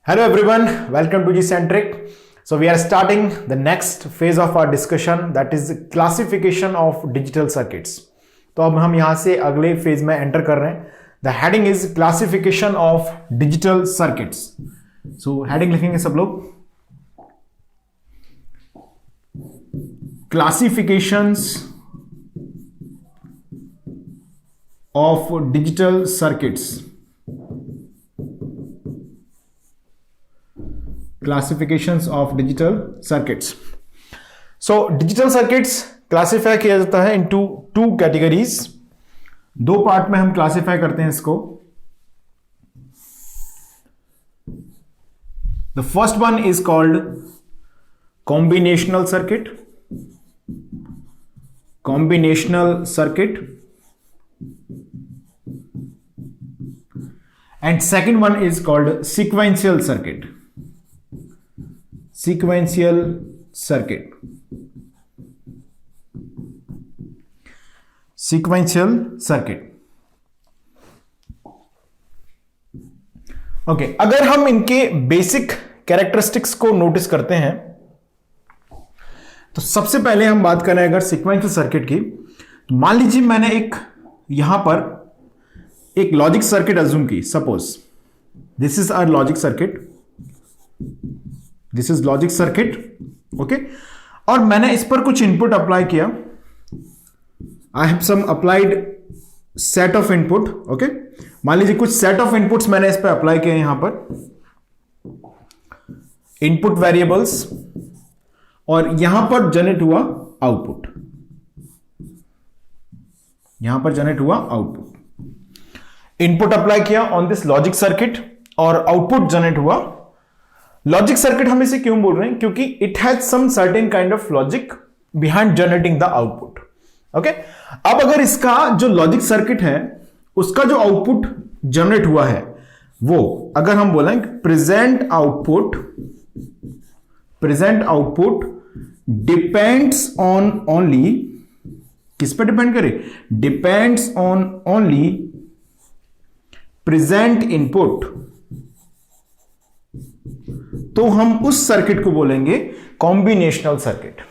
Hello everyone, welcome to Gcentric. So we are starting the next phase of our discussion, that is classification of digital circuits. तो अब हम यहाँ से अगले phase में enter कर रहे हैं. The heading is classification of digital circuits. So heading लिखेंगे सब लोग. Classifications of digital circuits. Classifications of digital circuits. So digital circuits classify किया जाता है इनटू टू कैटेगरीज. दो पार्ट में हम क्लासिफाई करते हैं इसको. The first one is called combinational circuit. Combinational circuit and second one is called sequential circuit. Sequential circuit. Sequential circuit. Okay, अगर हम इनके बेसिक कैरेक्टरिस्टिक्स को नोटिस करते हैं तो सबसे पहले हम बात करें अगर सीक्वेंशियल सर्किट की, तो मान लीजिए मैंने एक यहां पर एक लॉजिक सर्किट अज्यूम की. Suppose this is our logic circuit. This is logic circuit. Okay, और मैंने इस पर कुछ इनपुट अप्लाई किया. I have some applied set of input. Okay, मान लीजिए कुछ सेट ऑफ इनपुट्स मैंने इस पर अप्लाई किए. यहां पर इनपुट वेरिएबल्स और यहां पर जनरेट हुआ आउटपुट. यहां पर जनरेट हुआ आउटपुट. इनपुट अप्लाई किया ऑन दिस लॉजिक सर्किट और आउटपुट जनरेट हुआ. लॉजिक सर्किट हम इसे क्यों बोल रहे हैं? क्योंकि it has some certain kind of logic behind generating the output. Okay, अब अगर इसका जो लॉजिक सर्किट है उसका जो आउटपुट जनरेट हुआ है वो अगर हम बोलें present output depends on only, किस पर डिपेंड करे? Depends on only present input, तो हम उस सर्किट को बोलेंगे कॉम्बिनेशनल सर्किट.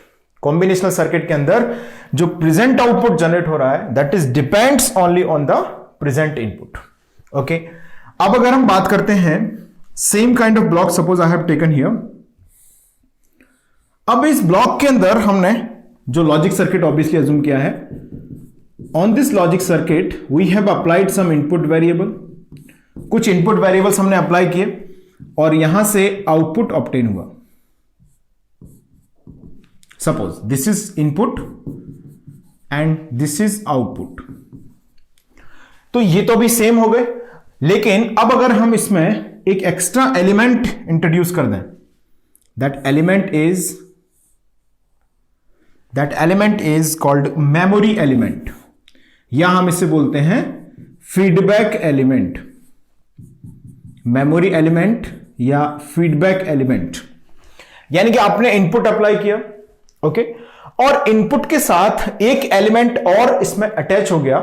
कॉम्बिनेशनल सर्किट के अंदर जो प्रेजेंट आउटपुट जनरेट हो रहा है that is depends only on the present input. Okay, अब अगर हम बात करते हैं same kind of block, suppose I have taken here. अब इस ब्लॉक के अंदर हमने जो लॉजिक सर्किट ऑब्वियसली अज्यूम किया है, on this logic circuit we have applied some input variable. कुछ इनपुट वेरिएबल्स हमने अप्लाई किए और यहां से आउटपुट ऑब्टेन हुआ. Suppose this is input and this is output. तो ये तो भी सेम हो गए, लेकिन अब अगर हम इसमें एक एक्स्ट्रा एलिमेंट इंट्रोड्यूस कर दें, that element is called memory element, या हम इसे बोलते हैं फीडबैक एलिमेंट. मेमोरी एलिमेंट या फीडबैक एलिमेंट, यानी कि आपने इनपुट अप्लाई किया. ओके, और इनपुट के साथ एक एलिमेंट और इसमें अटैच हो गया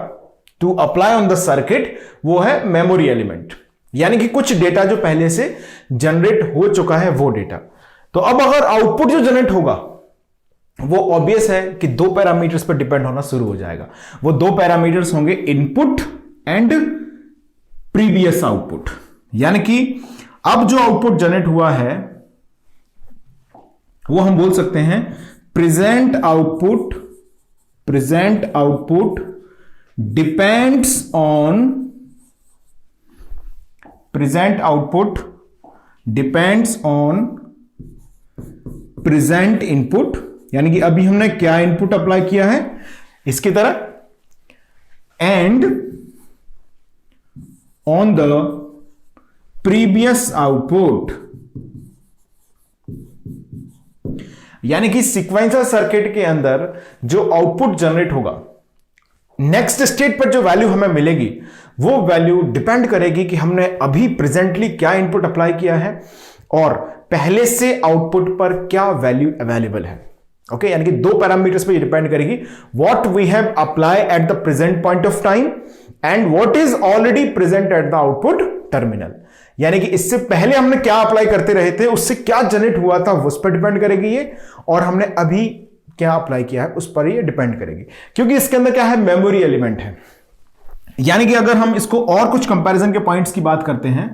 to apply on the circuit, वो है मेमोरी एलिमेंट. यानी कि कुछ डेटा जो पहले से जनरेट हो चुका है वो डेटा. तो अब अगर आउटपुट जो जनरेट होगा वो ऑब्वियस है कि दो पैरामीटर्स पर डिपेंड होना शुरू हो जाएगा. वो दो पैरामीटर्स होंगे इनपुट एंड प्रीवियस आउटपुट. यानी कि अब जो आउटपुट जनरेट हुआ है वो हम बोल सकते हैं present output depends on present input. यानी कि अभी हमने क्या इनपुट अप्लाई किया है इसकी तरह, and on the previous output. यानी कि सीक्वेंशियल सर्किट के अंदर जो आउटपुट जनरेट होगा, नेक्स्ट स्टेट पर जो वैल्यू हमें मिलेगी वो वैल्यू डिपेंड करेगी कि हमने अभी प्रेजेंटली क्या इनपुट अप्लाई किया है और पहले से आउटपुट पर क्या वैल्यू अवेलेबल है. ओके, यानी कि दो पैरामीटर्स पर ये डिपेंड करेगी, what we have apply at the present point of time and what is already present at the output terminal. यानी कि इससे पहले हमने क्या अप्लाई करते रहे थे, उससे क्या जनरेट हुआ था उस पर डिपेंड करेगी ये, और हमने अभी क्या अप्लाई किया है उस पर ये डिपेंड करेगी, क्योंकि इसके अंदर क्या है, मेमोरी एलिमेंट है। यानी कि अगर हम इसको और कुछ कंपैरिजन के पॉइंट्स की बात करते हैं,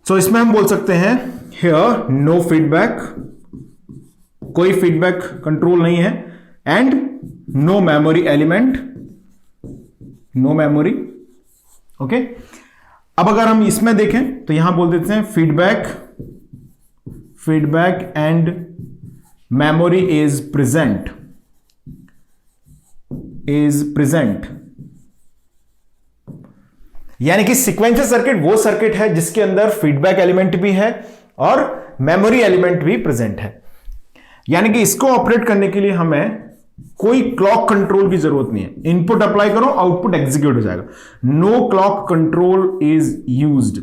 तो इसमें हम बोल सकते हैं हियर नो फीडबैक, कोई फीडबैक कंट्रोल नहीं है, and no memory element, no memory. Okay, अब अगर हम इसमें देखें तो यहां बोल देते हैं feedback and memory is present, यानी कि सीक्वेंशियल सर्किट वो सर्किट है जिसके अंदर फीडबैक एलिमेंट भी है और मेमोरी एलिमेंट भी प्रेजेंट है। यानी कि इसको ऑपरेट करने के लिए हमें कोई क्लॉक कंट्रोल की जरूरत नहीं है, इनपुट अप्लाई करो, आउटपुट एग्जीक्यूट हो जाएगा। No clock control is used,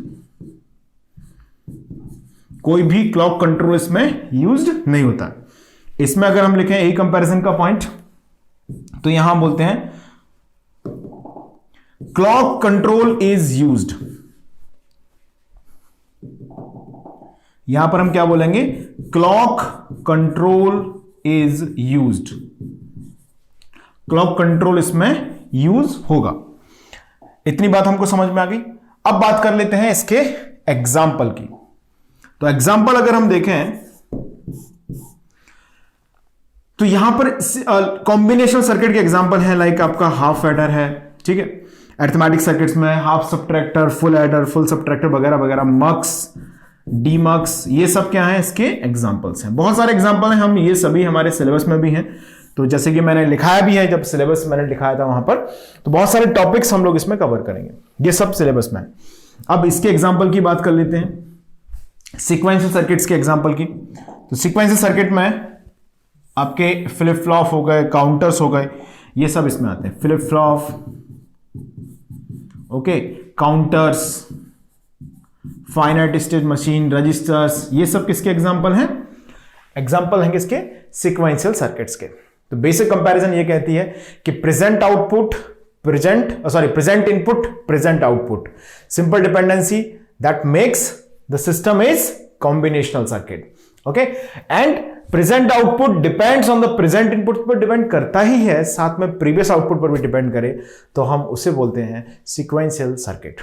कोई भी क्लॉक कंट्रोल इसमें यूज्ड नहीं होता। इसमें अगर हम लिखें यही कंपैरिजन का पॉइंट, तो यहां बोलते हैं क्लॉक कंट्रोल इज यूज्ड, यहां पर हम क्या बोलेंगे, clock control is used, clock control इसमें यूज होगा। इतनी बात हमको समझ में आ गई। अब बात कर लेते हैं इसके एग्जाम्पल की। तो एग्जाम्पल अगर हम देखें तो यहां पर कॉम्बिनेशनल सर्किट के एग्जाम्पल है, लाइक आपका हाफ एडर है, ठीक है, अरिथमेटिक सर्किट्स में half subtractor, full adder, full subtractor वगैरह वगैरह, मक्स, डीमक्स, ये सब क्या है, इसके एग्जाम्पल्स हैं। बहुत सारे एग्जाम्पल हैं, हम ये सभी हमारे सिलेबस में भी हैं। तो जैसे कि मैंने लिखाया भी है, जब सिलेबस मैंने लिखाया था वहां पर, तो बहुत सारे टॉपिक्स हम लोग इसमें कवर करेंगे, ये सब सिलेबस में। अब इसके एग्जाम्पल की बात कर लेते हैं, सीक्वेंशियल सर्किट्स के एग्जाम्पल की। तो सीक्वेंशियल सर्किट में आपके फ्लिप फ्लॉप हो गए, काउंटर्स हो गए, ये सब इसमें आते हैं। Flip flop, okay, counters, finite state machine, registers, ये सब किसके एग्जाम्पल हैं, एग्जाम्पल हैं किसके, सीक्वेंशियल सर्किट्स के। तो बेसिक कंपैरिजन ये कहती है कि present input, present output, simple dependency that makes the system is combinational circuit, okay, and present output depends on the present input पर डिपेंड करता ही है, साथ में प्रीवियस आउटपुट पर भी डिपेंड करे, तो हम उसे बोलते हैं सीक्वेंशियल सर्किट।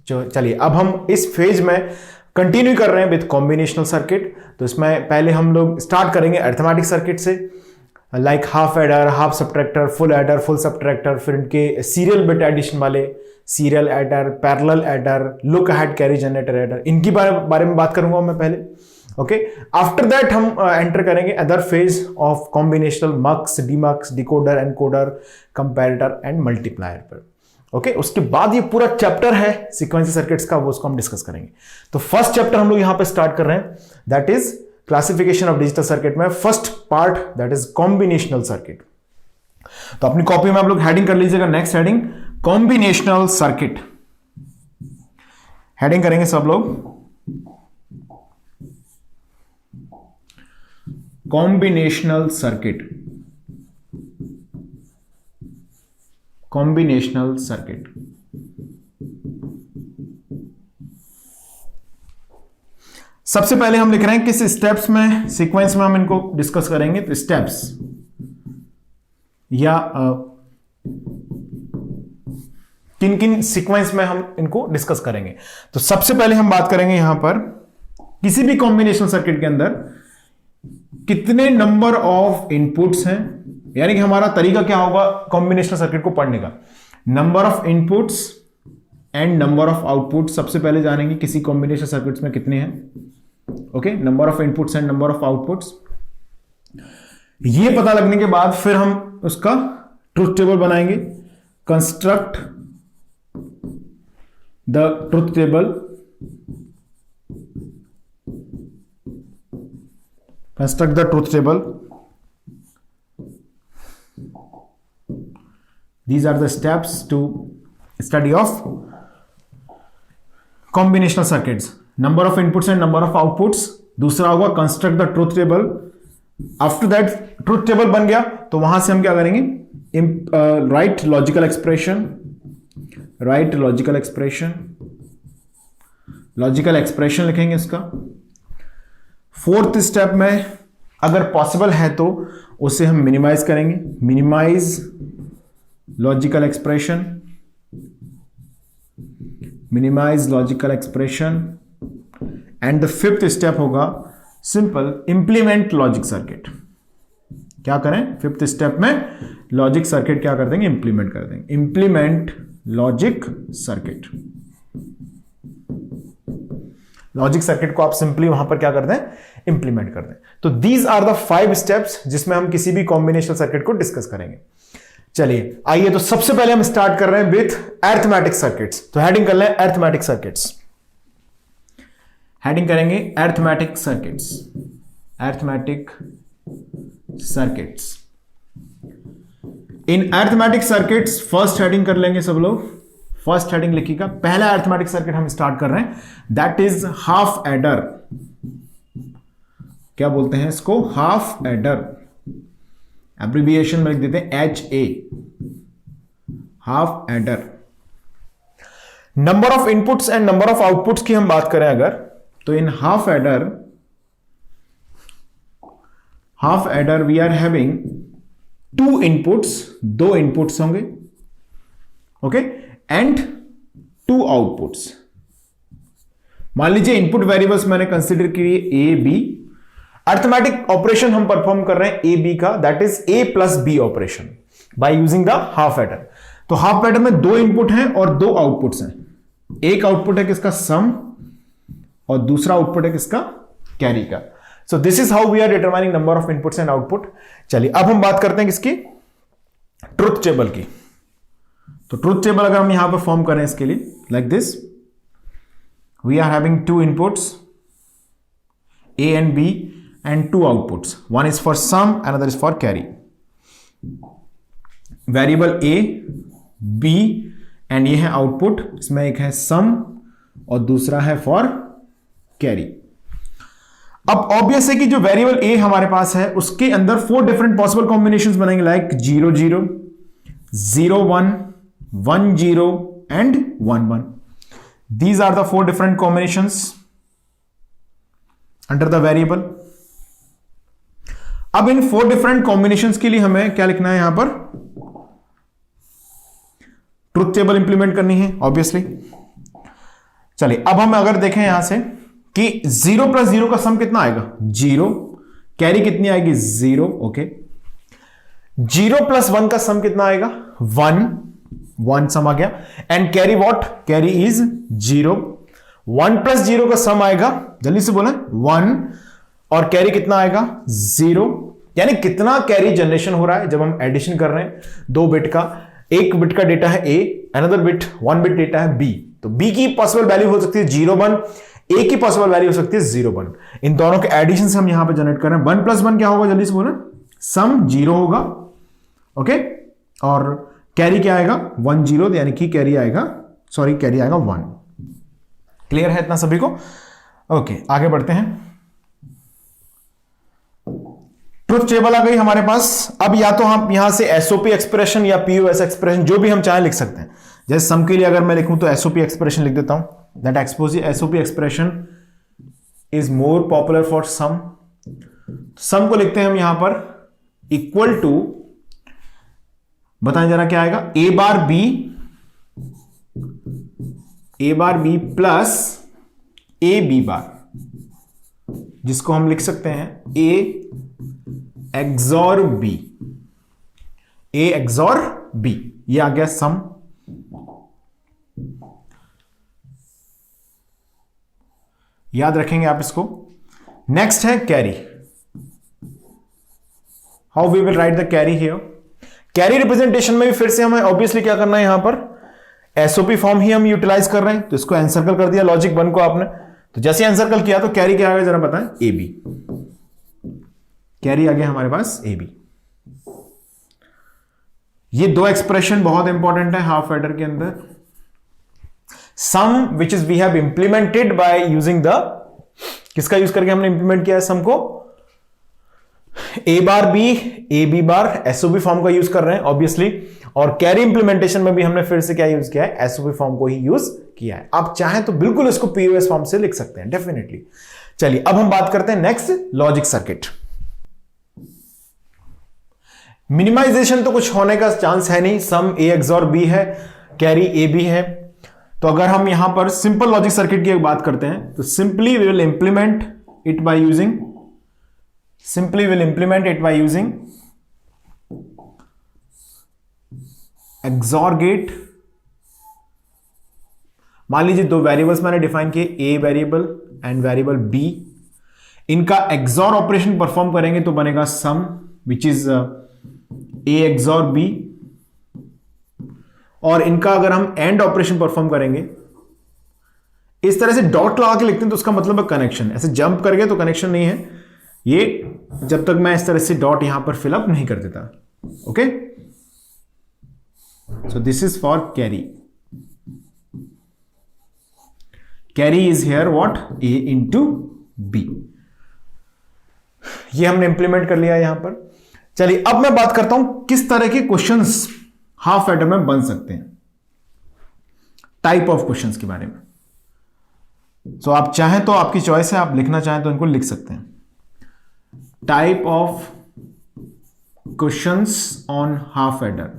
चलिए अब हम इस फेज में कंटिन्यू कर रहे हैं विद कॉम्बिनेशनल सर्किट। तो इसमें पहले हम लोग स्टार्ट करेंगे अरिथमेटिक सर्किट से, like half adder, half subtractor, full adder, full subtractor, फिर इनके सीरियल बिट एडिशन वाले, serial adder, parallel adder, look ahead carry generator adder, इनकी बारे में बात करूंगा मैं पहले, ओके। आफ्टर दैट हम एंटर करेंगे other phase of combinational mux, demux, decoder, encoder, comparator and multiplier पर, ओके। उसके बाद ये पूरा चैप्टर है सीक्वेंशियल सर्किट्स का, वो उसको हम डिस्कस करेंगे। तो फर्स्ट चैप्टर हम लोग यहां पे स्टार्ट कर रहे हैं, that is classification of digital circuit में first part, that is combinational circuit. तो अपनी कॉपी में आप लोग हेडिंग कर लीजिएगा, next heading combinational circuit, heading करेंगे सब लोग, कॉम्बिनेशनल सर्किट, कॉम्बिनेशनल सर्किट। सबसे पहले हम लिख रहे हैं किस स्टेप्स में, सीक्वेंस में हम इनको डिस्कस करेंगे। तो स्टेप्स या किन किन सीक्वेंस में हम इनको डिस्कस करेंगे। तो सबसे पहले हम बात करेंगे यहां पर किसी भी कॉम्बिनेशनल सर्किट के अंदर कितने नंबर ऑफ इनपुट्स हैं, यानी कि हमारा तरीका क्या होगा कॉम्बिनेशनल सर्किट को पढ़ने का, number of inputs and number of output. सबसे पहले जानेंगे किसी कॉम्बिनेशन सर्किट्स में कितने हैं, okay, number of inputs and number of outputs. ये पता लगने के बाद फिर हम उसका ट्रुथ टेबल बनाएंगे, construct the truth table, construct the truth table. These are the steps to study of combinational circuits. Number of inputs and number of outputs. दूसरा होगा construct the truth table. After that truth table बन गया तो वहां से हम क्या करेंगे, write logical expression, logical expression लिखेंगे इसका। फोर्थ स्टेप में अगर पॉसिबल है तो उसे हम मिनिमाइज करेंगे, minimize logical expression, minimize logical expression. And the fifth step होगा सिंपल इंप्लीमेंट लॉजिक सर्किट। क्या करें फिफ्थ स्टेप में? लॉजिक सर्किट क्या कर देंगे? इंप्लीमेंट कर देंगे, implement logic circuit. Logic circuit को आप सिंपली वहां पर क्या कर दें? इंप्लीमेंट कर दें। तो दीज आर द 5 स्टेप्स जिसमें हम किसी भी कॉम्बिनेशनल सर्किट को डिस्कस करेंगे। चलिए आइए, तो सबसे पहले हम स्टार्ट कर रहे हैं विथ अरिथमेटिक सर्किट्स। तो हेडिंग कर लें अरिथमेटिक सर्किट्स, हेडिंग करेंगे अरिथमेटिक सर्किट्स, अरिथमेटिक सर्किट्स। इन अरिथमेटिक सर्किट्स फर्स्ट हेडिंग कर लेंगे सब लोग, फर्स्ट हेडिंग लिखिएगा। पहला अरिथमेटिक सर्किट हम स्टार्ट कर रहे हैं, दैट इज हाफ एडर। क्या बोलते हैं इसको? Half adder. एब्रिविएशन में लिख देते हैं HA, half adder. Number of inputs and number of outputs की हम बात करें अगर, तो in half adder we are having 2 inputs, 2 inputs होंगे, ओके, एंड 2 आउटपुट्स। मान लीजिए इनपुट वेरिएबल्स मैंने कंसीडर किए A B। अरिथमेटिक ऑपरेशन हम परफॉर्म कर रहे हैं A B का, that is A plus B operation by using the half adder. तो हाफ एडर में 2 इनपुट हैं और 2 आउटपुट्स हैं। एक आउटपुट है किसका? सम, और दूसरा आउटपुट है किसका? कैरी का। So this is how we are determining number of inputs and output. चलिए अब हम बात करते हैं किसकी? ट्रुथ टेबल की। तो ट्रुथ टेबल अगर हम यहां पर फॉर्म करें इसके लिए, like this, we are having 2 inputs A and B and 2 outputs. One is for sum, another is for carry. Variable A, B and ये है आउटपुट, इसमें एक है सम और दूसरा है फॉर कैरी। अब ऑब्वियस है कि जो वेरिएबल A हमारे पास है उसके अंदर 4 डिफरेंट पॉसिबल कॉम्बिनेशंस बनेंगे, like 0 0, 0 1, 1 0 and 1 1। These are the 4 different combinations under the variable. अब इन 4 डिफरेंट कॉम्बिनेशंस के लिए हमें क्या लिखना है? यहां पर ट्रुथ टेबल इंप्लीमेंट करनी है ऑब्वियसली। चलिए अब हम अगर देखें यहां से कि 0 प्लस 0 का सम कितना आएगा? 0। कैरी कितनी आएगी? 0, ओके। 0 प्लस 1 का सम कितना आएगा? 1, 1 सम आ गया। And carry what? Carry is 0। 1 plus 0 का सम आएगा, जल्दी से बोलें, 1, और कैरी कितना आएगा? 0। यानी कितना कैरी जनरेशन हो रहा है जब हम एडिशन कर रहे हैं 2 बिट का। एक बिट का डेटा है A, another bit 1 bit data है B। तो B की पॉसिबल वैल्यू हो सकती है 0 1, A की पॉसिबल वैल्यू हो सकती है 0 1। इन दोनों के एडिशन से हम यहां पे जनरेट कर रहे हैं। 1 प्लस 1 क्या होगा? जल्दी से बोलें, सम 0 होगा, ओके, और कैरी क्या आएगा? 1 0, यानी कि कैरी आएगा 1। क्लियर है इतना सभी को? ओके, आगे बढ़ते हैं। ट्रुथ टेबल आ गई हमारे पास। अब या तो हम यहां से एसओपी एक्सप्रेशन या पीओएस एक्सप्रेशन जो भी हम चाहे लिख सकते हैं। जैसे सम के लिए अगर मैं लिखूं तो एसओपी एक्सप्रेशन लिख देता हूं, that SOP expression is more popular for sum. Sum को लिखते हैं हम यहां पर इक्वल टू, बताएं जरा क्या आएगा? A bar B plus AB बार, जिसको हम लिख सकते हैं A XOR B, A XOR B। ये आ गया सम। याद रखेंगे आप इसको। नेक्स्ट है carry. How we will write the carry here? Carry representation में भी फिर से हमें ऑब्वियसली क्या करना है, यहां पर एसओपी फॉर्म ही हम यूटिलाइज कर रहे हैं। तो इसको एनसर्कल कर दिया लॉजिक 1 को आपने, तो जैसे एनसर्कल किया तो कैरी क्या आ गया जरा बताएं? AB। कैरी आ गया हमारे पास AB। ये 2 एक्सप्रेशन बहुत इंपॉर्टेंट है हाफ एडर के अंदर। Sum which is we have implemented by using the, किसका यूज करके हमने इंप्लीमेंट किया है सम को? A bar B, AB bar SOP form का यूज कर रहे हैं ऑब्वियसली। और कैरी इंप्लीमेंटेशन में भी हमने फिर से क्या यूज किया है? एसओपी फॉर्म को ही यूज किया है। आप चाहें तो बिल्कुल इसको पीओएस फॉर्म से लिख सकते हैं डेफिनेटली। चलिए अब हम बात करते हैं नेक्स्ट लॉजिक सर्किट। मिनिमाइजेशन तो कुछ होने का चांस है नहीं, सम ए एक्सॉर बी है, कैरी ए बी है। तो अगर हम यहां पर सिंपल लॉजिक सर्किट की बात करते हैं तो simply we will implement it by using XOR gate. मान लीजिए दो वेरिएबल्स मैंने डिफाइन किए, A variable and variable B. इनका एक्सॉर ऑपरेशन परफॉर्म करेंगे तो बनेगा sum which is A XOR B. और इनका अगर हम एंड ऑपरेशन परफॉर्म करेंगे, इस तरह से डॉट लगा के लिखते हैं तो उसका मतलब है कनेक्शन। ऐसे जंप कर गए तो कनेक्शन नहीं है ये, जब तक मैं इस तरह से डॉट यहां पर फिलअप नहीं कर देता। Okay, so this is for carry. Carry is here what, A into B. ये हमने इंप्लीमेंट कर लिया यहां पर। चलिए अब मैं बात करता हूं किस तरह के क्वेश्चंस हाफ एडर में बन सकते हैं, टाइप ऑफ क्वेश्चंस के बारे में। सो आप चाहें तो आपकी चॉइस है, आप लिखना चाहें तो इनको लिख सकते हैं। Type of questions on half adder.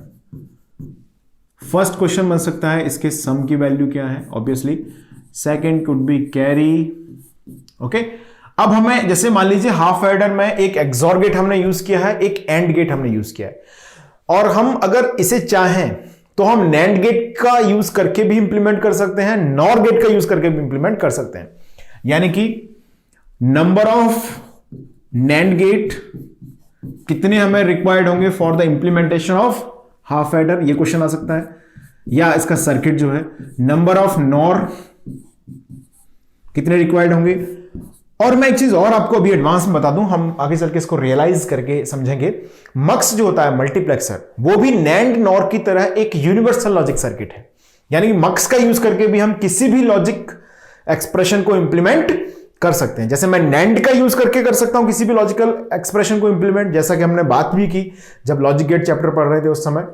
First question बन सकता है इसके सम की वैल्यू क्या है, obviously. Second could be carry. Okay, अब हमें जैसे मान लीजिए हाफ एडर में एक एक्सॉर गेट हमने यूज किया है, एक एंड गेट हमने यूज किया है, और हम अगर इसे चाहें तो हम नैंड गेट का यूज करके भी इंप्लीमेंट कर सकते हैं, नॉर गेट का यूज करके भी इंप्लीमेंट कर सकते हैं। यानी कि नंबर ऑफ नैंड गेट कितने हमें रिक्वायर्ड होंगे for the implementation of half adder, ये क्वेश्चन आ सकता है। या इसका सर्किट जो है, नंबर ऑफ नॉर कितने रिक्वायर्ड होंगे। और मैं एक चीज और आपको अभी एडवांस में बता दूं, हम आगे चल के इसको रियलाइज करके समझेंगे। मक्स जो होता है मल्टीप्लेक्सर, वो भी नैंड नॉर की तरह एक यूनिवर्सल लॉजिक सर्किट है। यानी कि मक्स का यूज करके भी हम किसी भी लॉजिक एक्सप्रेशन को इंप्लीमेंट कर सकते हैं। जैसे मैं नैंड का यूज करके कर सकता हूं किसी भी लॉजिकल एक्सप्रेशन को इंप्लीमेंट, जैसा कि हमने बात भी की जब लॉजिक गेट चैप्टर पढ़ रहे थे उस समय।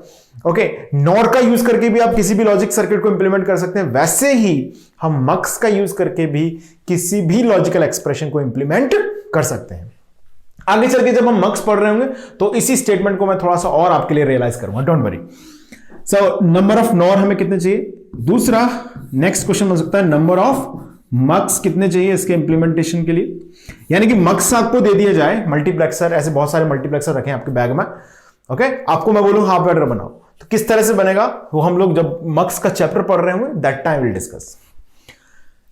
ओके, नॉर का यूज करके भी आप किसी भी लॉजिक सर्किट को इंप्लीमेंट कर सकते हैं। वैसे ही हम मक्स का यूज करके भी किसी भी लॉजिकल एक्सप्रेशन को इंप्लीमेंट कर सकते हैं। आगे चल के जब हम मक्स पढ़ रहे होंगे तो इसी स्टेटमेंट को मैं थोड़ा सा और आपके लिए रियलाइज करूंगा, don't worry. So number of nor हमें कितने चाहिए। दूसरा नेक्स्ट क्वेश्चन हो सकता है नंबर ऑफ मक्स कितने चाहिए इसके इंप्लीमेंटेशन के लिए। यानी कि मक्स आपको दे दिया जाए, मल्टीप्लेक्सर, ऐसे बहुत सारे मल्टीप्लेक्सर रखें आपके बैग में। ओके, आपको मैं बोलूं हाफ एडर बनाओ, तो किस तरह से बनेगा वो हम लोग जब मक्स का चैप्टर पढ़ रहे होंगे, that time will discuss.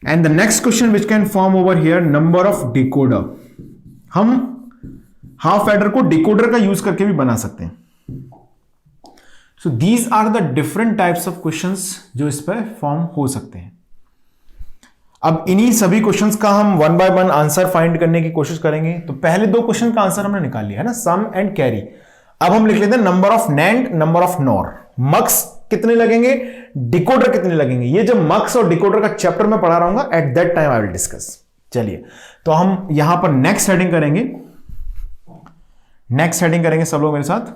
And the next question which can form over here, number of decoder. हम हाफ एडर को डिकोडर का यूज करके भी बना सकते हैं। So these are the different types of questions जो इस पर फॉर्म हो सकते हैं। अब इन्हीं सभी क्वेश्चंस का हम one by one answer find करने की कोशिश करेंगे। तो पहले दो क्वेश्चन का आंसर हमने निकाल लिया है ना, सम एंड कैरी। अब हम लिख लेते हैं number of NAND, number of NOR. Mux कितने लगेंगे, डिकोडर कितने लगेंगे, ये जब मक्स और डिकोडर का चैप्टर में पढ़ा रहूंगा, at that time I will discuss. चलिए तो हम यहां पर नेक्स्ट हेडिंग करेंगे, सब लोग मेरे साथ।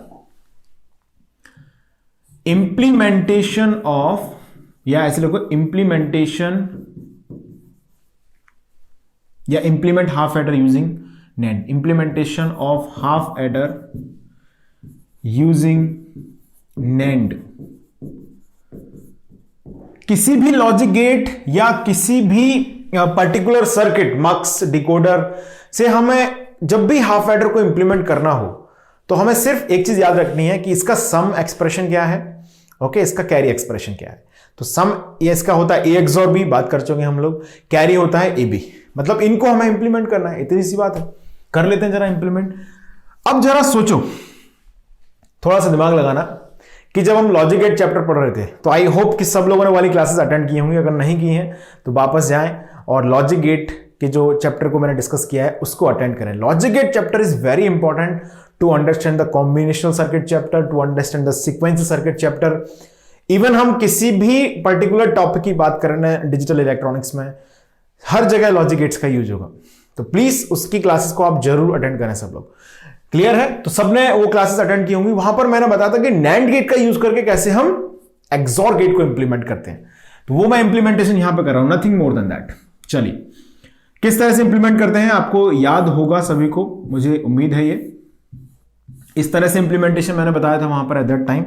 इंप्लीमेंटेशन ऑफ, या ऐसे लोगों इंप्लीमेंटेशन या implement half adder using NAND. Implementation of half adder using NAND. किसी भी लॉजिक गेट या किसी भी पर्टिकुलर सर्किट, मक्स, डिकोडर से हमें जब भी हाफ एडर को इंप्लीमेंट करना हो तो हमें सिर्फ एक चीज याद रखनी है कि इसका सम एक्सप्रेशन क्या है, ओके, इसका कैरी एक्सप्रेशन क्या है। तो सम ये इसका होता है ए एक्सॉर बी, बात कर चुके हम लोग। कैरी होता है ए बी, मतलब इनको हमें इंप्लीमेंट करना है, इतनी सी बात है। कर लेते हैं जरा इंप्लीमेंट। अब जरा सोचो, थोड़ा सा दिमाग लगाना कि जब हम लॉजिक गेट चैप्टर पढ़ रहे थे तो आई होप कि सब लोगों ने वाली क्लासेस अटेंड की होंगी। अगर नहीं की हैं तो वापस जाएं और लॉजिक गेट के जो चैप्टर को मैंने डिस्कस किया है उसको अटेंड करें। Logic gate chapter is very important to understand the combinational circuit chapter, to understand the sequential circuit chapter. Even हम किसी भी पर्टिकुलर टॉपिक की बात कर रहे हैं डिजिटल इलेक्ट्रॉनिक्स में, हर जगह लॉजिक गेट्स का यूज होगा। तो प्लीज उसकी क्लासेस को आप जरूर अटेंड करें सब लोग। क्लियर है? तो सबने वो क्लासेस अटेंड की होंगी। वहां पर मैंने बताया था कि नैंड गेट का यूज करके कैसे हम एक्सॉर गेट को इंप्लीमेंट करते हैं। तो वो मैं इंप्लीमेंटेशन यहां पे कर रहा हूं, नथिंग मोर देन दैट। चलिए किस तरह से इंप्लीमेंट करते हैं आपको याद होगा सभी को, मुझे उम्मीद है। ये इस तरह से इंप्लीमेंटेशन मैंने बताया था वहां पर एट दैट टाइम।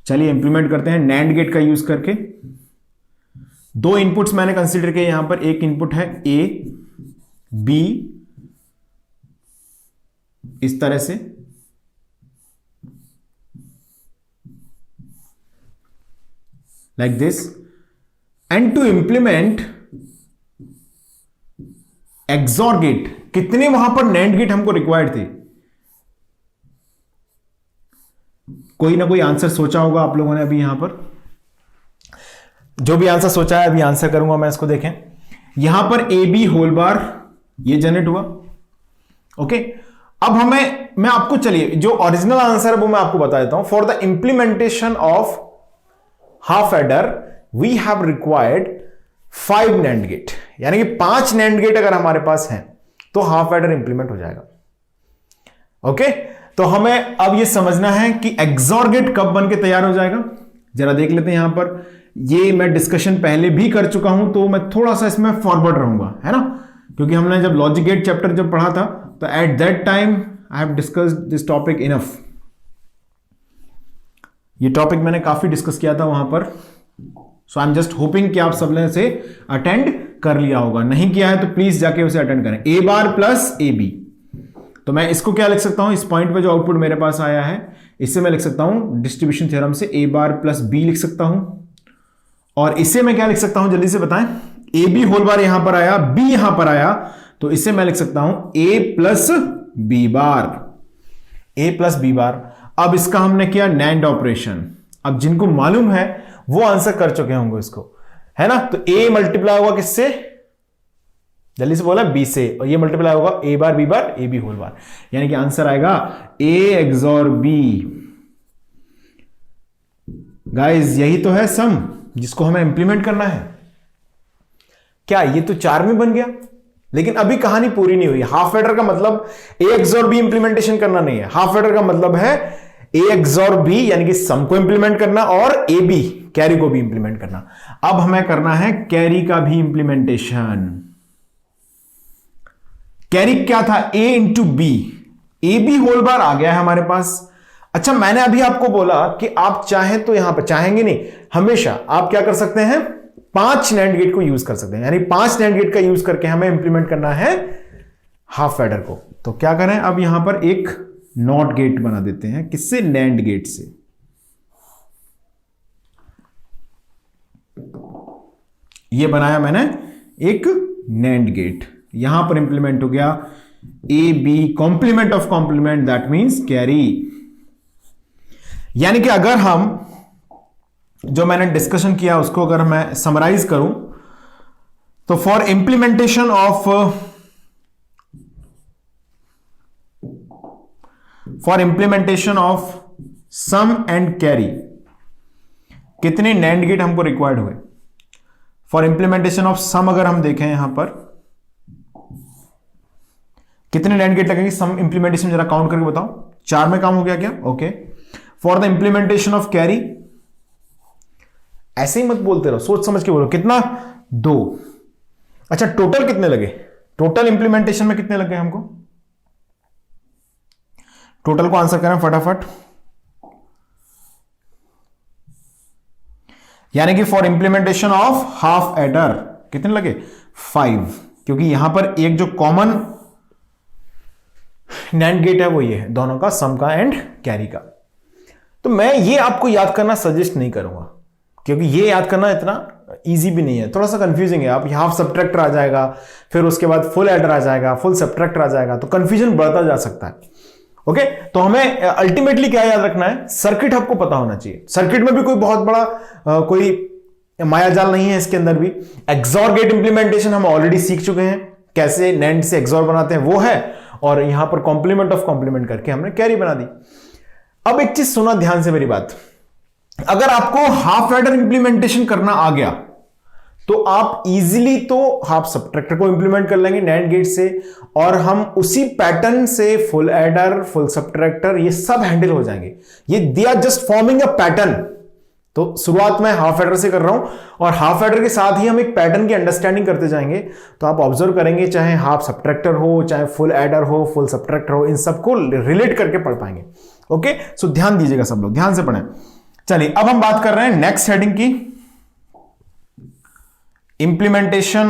चलिए इंप्लीमेंट करते हैं नैंड गेट का यूज करके। दो इनपुट्स मैंने कंसीडर किए यहां पर, एक इनपुट है ए बी इस तरह से, like this, and to implement XOR gate, कितने वहां पर NAND गेट हमको रिक्वायर्ड थे? कोई ना कोई आंसर सोचा होगा आप लोगों ने अभी यहां पर। जो भी आंसर सोचा है अभी आंसर करूंगा मैं इसको। देखें यहां पर ए बी होल बार ये जनरेट हुआ। ओके, अब मैं आपको, चलिए जो ओरिजिनल आंसर है वो मैं आपको बता देता हूं। For the implementation of half adder we have required 5 NAND gate, यानी कि 5 NAND गेट अगर हमारे पास हैं तो हाफ एडर इंप्लीमेंट हो जाएगा। ओके, तो हमें अब यह समझना है कि एक्सॉर गेट कब बन के तैयार हो जाएगा। जरा देख लेते हैं यहां पर। ये मैं डिस्कशन पहले भी कर चुका हूं तो मैं थोड़ा सा इसमें फॉरवर्ड रहूंगा, है ना, क्योंकि हमने जब लॉजिक गेट चैप्टर जब पढ़ा था तो at that time I have discussed this topic enough. ये टॉपिक मैंने काफी डिस्कस किया था वहां पर। सो आई एम जस्ट होपिंग कि आप सब ने से अटेंड कर लिया होगा। नहीं किया है तो प्लीज जाके उसे अटेंड करें। ए बार प्लस ए बी, तो मैं इसको क्या लिख सकता हूं, इस पॉइंट पे जो आउटपुट मेरे पास आया है इससे मैं लिख सकता हूं डिस्ट्रीब्यूशन थ्योरम से ए बार प्लस बी लिख सकता हूं। और इसे मैं क्या लिख सकता हूं जल्दी से बताएं, ए बी होल बार यहां पर आया, बी यहां पर आया, तो इसे मैं लिख सकता हूं ए प्लस बी बार, ए प्लस बी बार। अब इसका हमने किया नैंड ऑपरेशन। अब जिनको मालूम है वो आंसर कर चुके होंगे इसको, है ना। तो ए मल्टीप्लाई होगा किससे, जल्दी से बोला, बी से, और ये मल्टीप्लाई होगा A bar B bar A B whole bar, यानी कि आंसर आएगा ए एक्सॉर बी। गाइस यही तो है सम जिसको हमें इंप्लीमेंट करना है। क्या ये तो 4 में बन गया, लेकिन अभी कहानी पूरी नहीं हुई। हाफ एडर का मतलब ए एक्सॉर बी इंप्लीमेंटेशन करना नहीं है। हाफ एडर का मतलब है ए एक्सॉर बी यानी कि सम को इंप्लीमेंट करना और ए बी कैरी को भी इंप्लीमेंट करना। अब हमें करना है कैरी का भी इंप्लीमेंटेशन। कैरी क्या था, A into B, A B whole bar आ गया है हमारे पास। अच्छा, मैंने अभी आपको बोला कि आप चाहें तो यहां पर, चाहेंगे नहीं, हमेशा आप क्या कर सकते हैं, 5 NAND गेट को यूज कर सकते हैं, यानी 5 NANड गेट का यूज करके हमें इंप्लीमेंट करना है हाफ एडर को। तो क्या करें, अब यहां पर एक नॉट गेट बना देते हैं, किससे, NAND गेट से। ये बनाया मैंने एक NAND गेट, यहां पर इंप्लीमेंट हो गया A B complement of complement, that means carry. यानी कि अगर हम जो मैंने डिस्कशन किया उसको अगर मैं समराइज करूं तो for implementation of sum and carry कितने NAND गेट हमको रिक्वायर्ड हुए। फॉर इंप्लीमेंटेशन ऑफ सम अगर हम देखें यहां पर कितने NAND गेट लगेंगे, सम इंप्लीमेंटेशन जरा काउंट करके बताओ। 4 में काम हो गया क्या, okay. For the implementation of carry, ऐसे ही मत बोलते रहो, सोच समझ के बोलो, कितना, 2। अच्छा, टोटल कितने लगे, टोटल इंप्लीमेंटेशन में कितने लगे हमको, टोटल को आंसर करें फटाफट। यानी कि for implementation of half adder कितने लगे, 5, क्योंकि यहां पर एक जो कॉमन NAND गेट है वो ये है, दोनों का, सम का एंड कैरी का। तो मैं ये आपको याद करना सजेस्ट नहीं करूंगा, क्योंकि ये याद करना इतना इजी भी नहीं है, थोड़ा सा कंफ्यूजिंग है। आप हाफ सब्ट्रैक्टर आ जाएगा, फिर उसके बाद फुल एडर आ जाएगा, फुल सब्ट्रैक्टर आ जाएगा, तो कंफ्यूजन बढ़ता जा सकता है। ओके, तो हमें अल्टीमेटली क्या याद रखना है, सर्किट आपको पता होना चाहिए। सर्किट में भी कोई बहुत बड़ा कोई मायाजाल नहीं है इसके अंदर भी। एक्सॉर गेट इंप्लीमेंटेशन हम ऑलरेडी सीख चुके हैं, कैसे NAND से एक्सॉर बनाते हैं वो है, और यहां पर कॉम्प्लीमेंट ऑफ कॉम्प्लीमेंट करके हमने कैरी बना दी। अब एक चीज सुना ध्यान से मेरी बात, अगर आपको हाफ एडर इंप्लीमेंटेशन करना आ गया तो आप इजीली तो हाफ सब्ट्रैक्टर को इंप्लीमेंट कर लेंगे नैंड गेट से, और हम उसी पैटर्न से फुल एडर, फुल सब्ट्रैक्टर, ये सब हैंडल हो जाएंगे। ये they are just forming a pattern. तो शुरुआत में हाफ एडर से कर रहा हूं, और हाफ एडर के साथ ही हम एक पैटर्न की अंडरस्टैंडिंग करते जाएंगे। तो आप ऑब्जर्व करेंगे, चाहे हाफ सब्ट्रैक्टर हो, चाहे फुल एडर हो, फुल सब्ट्रैक्टर हो, इन सबको रिलेट करके पढ़ पाएंगे। ओके, सो ध्यान दीजिएगा, सब लोग ध्यान से पढ़ें। चलिए अब हम बात कर रहे हैं नेक्स्ट हेडिंग की, इंप्लीमेंटेशन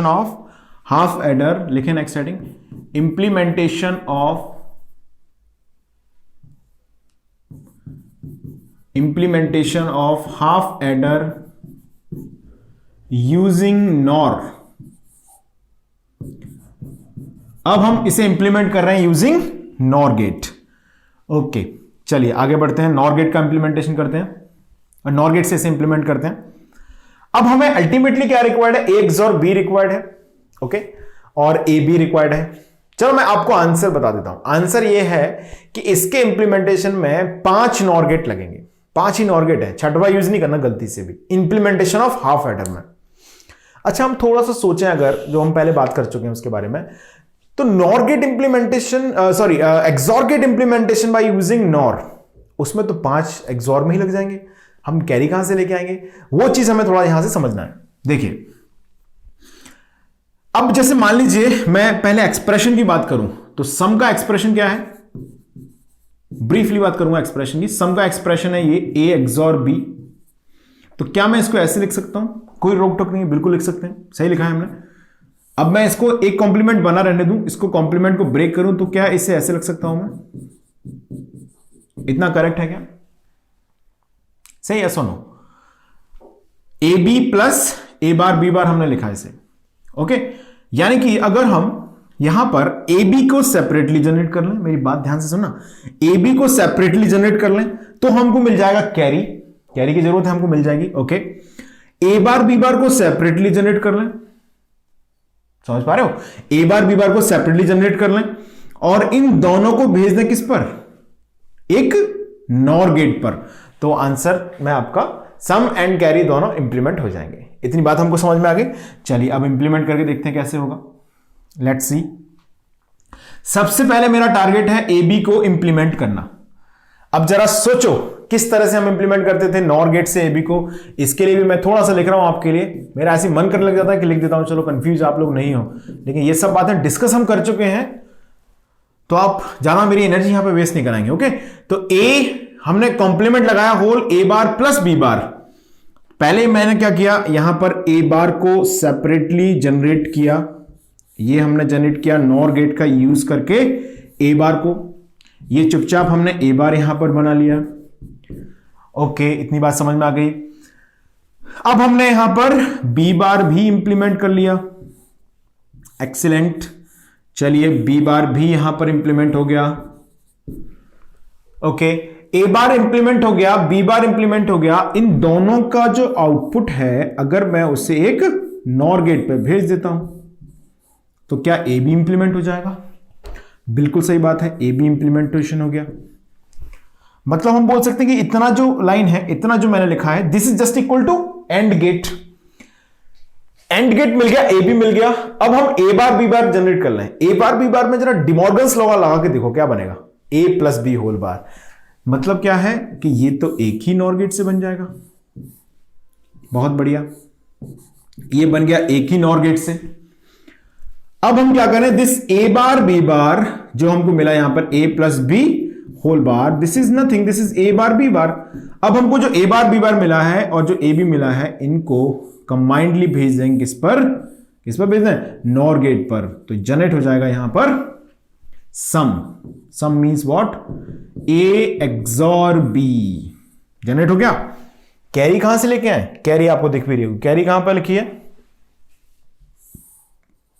ऑफ हाफ एडर। लिखें next heading, implementation of half adder using nor. अब हम इसे इंप्लीमेंट कर रहे हैं यूजिंग नॉर गेट। ओके, चलिए आगे बढ़ते हैं, नॉर गेट का इंप्लीमेंटेशन करते हैं और नॉर गेट से इसे इंप्लीमेंट करते हैं। अब हमें अल्टीमेटली क्या रिक्वायर्ड है, ए XOR बी रिक्वायर्ड है, ओके, और ए बी रिक्वायर्ड है। चलो मैं आपको आंसर बता देता हूं। आंसर ये है कि इसके इंप्लीमेंटेशन में 5 नॉर गेट लगेंगे, 5 ही नॉर गेट है, छठवां यूज नहीं करना गलती से भी, इंप्लीमेंटेशन ऑफ हाफ एडर में। अच्छा, हम थोड़ा सा सोचें, अगर जो हम पहले बात कर चुके हैं उसके बारे में, तो NOR gate implementation, XOR gate implementation by using NOR, उसमें तो 5 XOR में ही लग जाएंगे, हम कैरी कहां से लेके आएंगे, वो चीज हमें थोड़ा यहां से समझना है। देखिए, अब जैसे मान लीजिए मैं पहले एक्सप्रेशन की बात करूं, तो सम का एक्सप्रेशन क्या है, ब्रीफली बात करूंगा एक्सप्रेशन की। सम का एक्सप्रेशन है ये A XOR B। तो क्या मैं इसको ऐसे लिख सकता हूं, कोई रोक टोक नहीं है, बिल्कुल लिख सकते हैं, सही लिखा है हमने। अब मैं इसको एक कॉम्प्लीमेंट बना रहने दूं, इसको कॉम्प्लीमेंट को ब्रेक करूं, तो क्या इसे ऐसे लिख सकता हूं मैं, इतना करेक्ट है क्या, सही है, सुनो, AB plus A bar B बार हमने लिखा है इसे, ओके। यानी कि अगर हम यहां पर AB को सेपरेटली जनरेट कर लें, मेरी बात ध्यान से सुनना, AB को सेपरेटली जनरेट कर लें तो हमको मिल जाएगा कैरी, कैरी की जरूरत है हमको, मिल जाएगी, ओके। A बार B बार को सेपरेटली जनरेट कर लें, समझ पा रहे हो, A बार B बार को सेपरेटली जनरेट कर लें, और इन दोनों को भेज दें किस पर, एक नॉर गेट पर, तो आंसर में आपका सम एंड कैरी दोनों इंप्लीमेंट हो जाएंगे। इतनी बात हमको समझ में आ गई। चलिए अब इंप्लीमेंट करके देखते हैं कैसे होगा, लेट्स सी। सबसे पहले मेरा टारगेट है AB को इंप्लीमेंट करना। अब जरा सोचो किस तरह से हम इंप्लीमेंट करते थे नॉर गेट से AB को। इसके लिए भी मैं थोड़ा सा लिख रहा हूं आपके लिए, मेरा ऐसे मन करने लग जाता है कि लिख देता हूं, चलो कंफ्यूज आप लोग नहीं हो, लेकिन ये सब बातें डिस्कस हम कर चुके हैं, तो आप ज्यादा मेरी एनर्जी यहां पे वेस्ट नहीं कराएंगे, ओके। तो A हमने कॉम्प्लीमेंट लगाया whole A bar plus B bar. पहले मैंने क्या किया, यहां पर A बार को सेपरेटली जनरेट किया, ये हमने जनरेट किया नॉर गेट का यूज करके A बार को, ये चुपचाप हमने A बार यहां पर बना लिया, ओके, इतनी बात समझ में आ गई। अब हमने यहां पर B बार भी इंप्लीमेंट कर लिया, एक्सीलेंट। चलिए B बार भी यहां पर इंप्लीमेंट हो गया, ओके। A बार इंप्लीमेंट हो गया, B बार इंप्लीमेंट हो गया। इन दोनों का जो आउटपुट है, अगर मैं उसे एक नॉर गेट पे भेज देता हूं, तो क्या A भी इंप्लीमेंट हो जाएगा, बिल्कुल सही बात है, A भी इंप्लीमेंटेशन हो गया। मतलब हम बोल सकते हैं कि इतना जो लाइन है, इतना जो मैंने लिखा है, this is just equal to AND gate. AND gate मिल गया, A भी मिल गया। अब हम A bar B bar generate कर लें। A बार B बार में जरा डिमॉर्गन्स लॉ लगा के देखो क्या बनेगा, A plus B whole bar. मतलब क्या है कि ये तो एक ही नॉर गेट से बन जाएगा, बहुत बढ़िया, ये बन गया एक ही नॉर गेट से। अब हम क्या करें, this A bar B bar जो हमको मिला यहां पर A plus B whole bar, this is nothing, this is A bar B bar. अब हमको जो A बार B बार मिला है और जो A B मिला है, इनको कंबाइंडली भेज देंगे किस पर भेज दें, नॉर गेट पर। तो जनरेट हो जाएगा यहां पर sum means what, A XOR B generate हो गया। कैरी कहां से लेके आए, कैरी आपको दिख भी रही होगी, कैरी कहां पर लिखी है,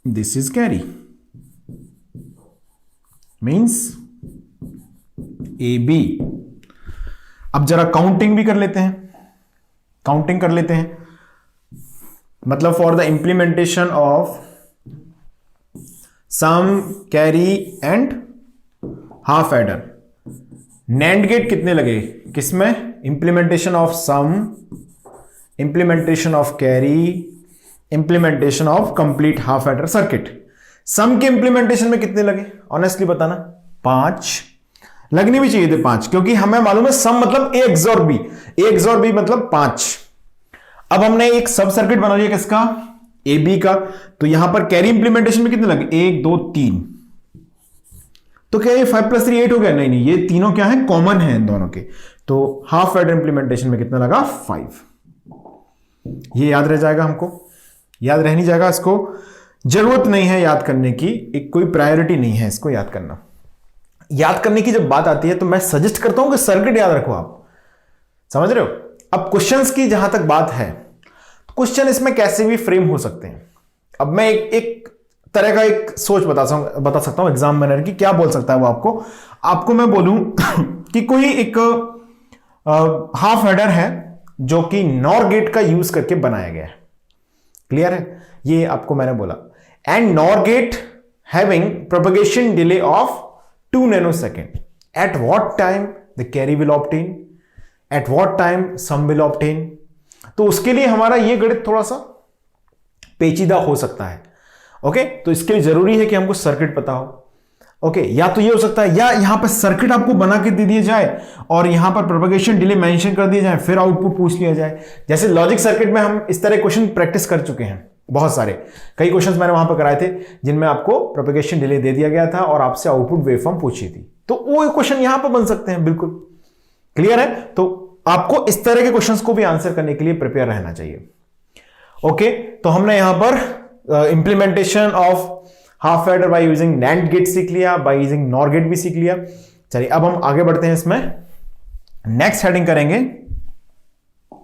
this is carry, means AB। अब जरा काउंटिंग भी कर लेते हैं, काउंटिंग कर लेते हैं। मतलब for the implementation of sum, carry and half adder, NAND gate कितने लगे, किसमें, implementation of sum, implementation of carry, implementation of complete half adder circuit. Sum के इंप्लीमेंटेशन में कितने लगे ऑनेस्टली बताना? 5 लगने भी चाहिए थे 5, क्योंकि हमें मालूम है सम मतलब A XOR B, A XOR B मतलब 5। अब हमने एक सब सर्किट बना लिया किसका? ए बी का। तो यहां पर कैरी इंप्लीमेंटेशन में कितने लगे? 1 2 3। तो क्या ये 5 + 3 8 हो गया? नहीं नहीं, ये तीनों क्या है? कॉमन है इन दोनों के। तो हाफ एडर इंप्लीमेंटेशन में कितना लगा? 5। ये याद रह जाएगा, हमको याद रह नहीं जाएगा, इसको जरूरत नहीं है याद करने की, एक कोई प्रायोरिटी नहीं है इसको याद करना। याद करने की जब बात आती है तो मैं सजेस्ट करता हूं कि सर्किट याद रखो आप, समझ रहे हो? अब क्वेश्चंस की जहां तक बात है, क्वेश्चन इसमें कैसे भी फ्रेम हो सकते हैं। अब मैं एक तरह का एक सोच बता सकता हूं एग्जाम मैनर की, क्या बोल सकता है वो आपको मैं बोलूं कि कोई एक हाफ एडर है जो कि नॉर गेट का यूज करके बनाया गया है। क्लियर है? ये आपको मैंने बोला। And NOR gate having propagation delay of 2 nanosecond. At what time the carry will obtain, at what time sum will obtain. तो उसके लिए हमारा ये गणित थोड़ा सा पेचीदा हो सकता है। ओके, तो इसके लिए जरूरी है कि हमको सर्किट पता हो। ओके, या तो ये हो सकता है, या यहां पर सर्किट आपको बना के दे दिया जाए और यहां पर प्रोपगेशन डिले मेंशन कर दिया जाए, फिर आउटपुट पूछ लिया जाए। जैसे लॉजिक सर्किट में हम इस तरह क्वेश्चन प्रैक्टिस कर चुके हैं, बहुत सारे, कई क्वेश्चंस मैंने वहां पर कराए थे जिनमें आपको प्रोपगेशन डिले दे दिया गया था और आपसे आउटपुट वेवफॉर्म पूछी थी। तो वो क्वेश्चन यहां पर बन सकते हैं, बिल्कुल क्लियर है। तो आपको इस तरह के क्वेश्चंस को भी आंसर करने के लिए प्रिपेयर रहना चाहिए। ओके, तो हमने यहां पर implementation of half adder by using NAND gate सीख लिया, बाय यूजिंग नॉर गेट भी सीख लिया। चलिए अब हम आगे बढ़ते हैं, इसमें नेक्स्ट हेडिंग करेंगे